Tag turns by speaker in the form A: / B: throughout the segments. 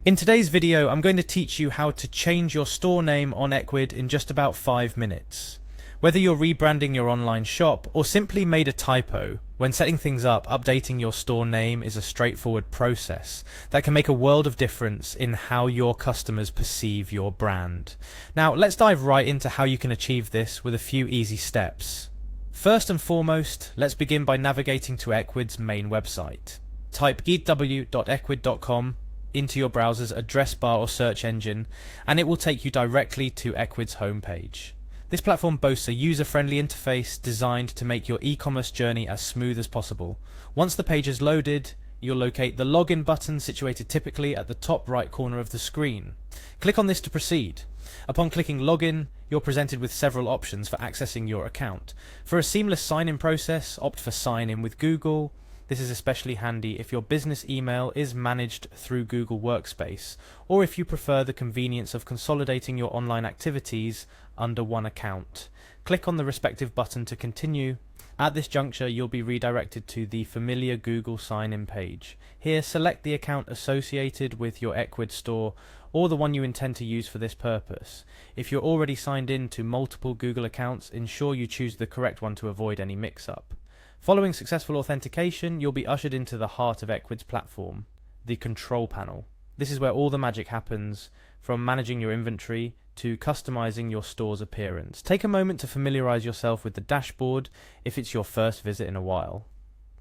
A: In today's video, I'm going to teach you how to change your store name on Ecwid in just about 5 minutes. Whether you're rebranding your online shop or simply made a typo, when setting things up, updating your store name is a straightforward process that can make a world of difference in how your customers perceive your brand. Now, let's dive right into how you can achieve this with a few easy steps. First and foremost, let's begin by navigating to Ecwid's main website. Type www.ecwid.com into your browser's address bar or search engine, and it will take you directly to Ecwid's homepage. This platform boasts a user-friendly interface designed to make your e-commerce journey as smooth as possible. Once the page is loaded, you'll locate the login button situated typically at the top right corner of the screen. Click on this to proceed. Upon clicking login, you're presented with several options for accessing your account. For a seamless sign-in process, opt for sign in with Google. This is especially handy if your business email is managed through Google Workspace, or if you prefer the convenience of consolidating your online activities under one account. Click on the respective button to continue. At this juncture, you'll be redirected to the familiar Google sign-in page. Here, select the account associated with your Ecwid store or the one you intend to use for this purpose. If you're already signed in to multiple Google accounts, ensure you choose the correct one to avoid any mix-up. Following successful authentication, you'll be ushered into the heart of Ecwid's platform, the control panel. This is where all the magic happens, from managing your inventory to customizing your store's appearance. Take a moment to familiarize yourself with the dashboard if it's your first visit in a while.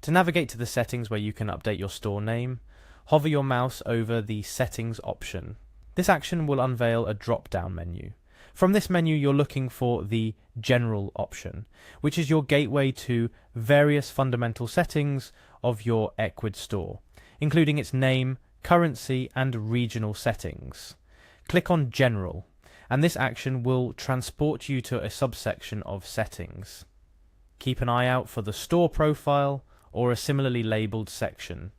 A: To navigate to the settings where you can update your store name, hover your mouse over the Settings option. This action will unveil a drop-down menu. From this menu, you're looking for the General option, which is your gateway to various fundamental settings of your Ecwid store, including its name, currency, and regional settings. Click on General, and this action will transport you to a subsection of settings. Keep an eye out for the Store Profile or a similarly labeled section.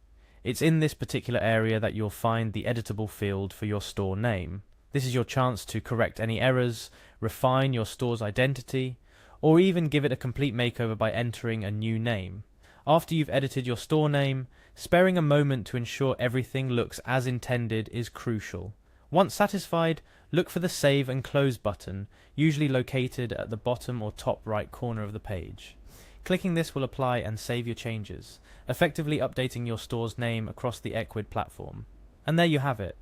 A: It's in this particular area that you'll find the editable field for your store name. This is your chance to correct any errors, refine your store's identity, or even give it a complete makeover by entering a new name. After you've edited your store name, sparing a moment to ensure everything looks as intended is crucial. Once satisfied, look for the Save and Close button, usually located at the bottom or top right corner of the page. Clicking this will apply and save your changes, effectively updating your store's name across the Ecwid platform. And there you have it.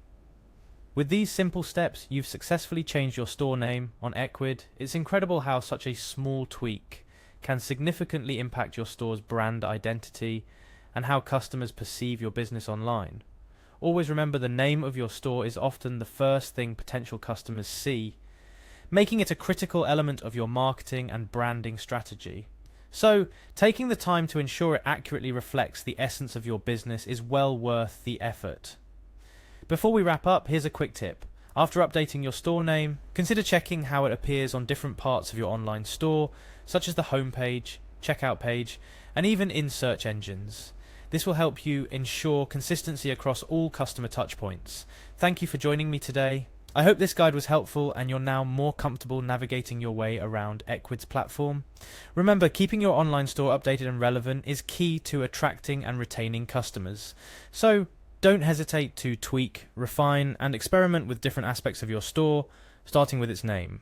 A: With these simple steps, you've successfully changed your store name on Ecwid. It's incredible how such a small tweak can significantly impact your store's brand identity and how customers perceive your business online. Always remember, the name of your store is often the first thing potential customers see, making it a critical element of your marketing and branding strategy. So, taking the time to ensure it accurately reflects the essence of your business is well worth the effort. Before we wrap up, here's a quick tip. After updating your store name, consider checking how it appears on different parts of your online store, such as the home page, checkout page, and even in search engines. This will help you ensure consistency across all customer touchpoints. Thank you for joining me today. I hope this guide was helpful and you're now more comfortable navigating your way around Ecwid's platform. Remember, keeping your online store updated and relevant is key to attracting and retaining customers. So, don't hesitate to tweak, refine, and experiment with different aspects of your store, starting with its name.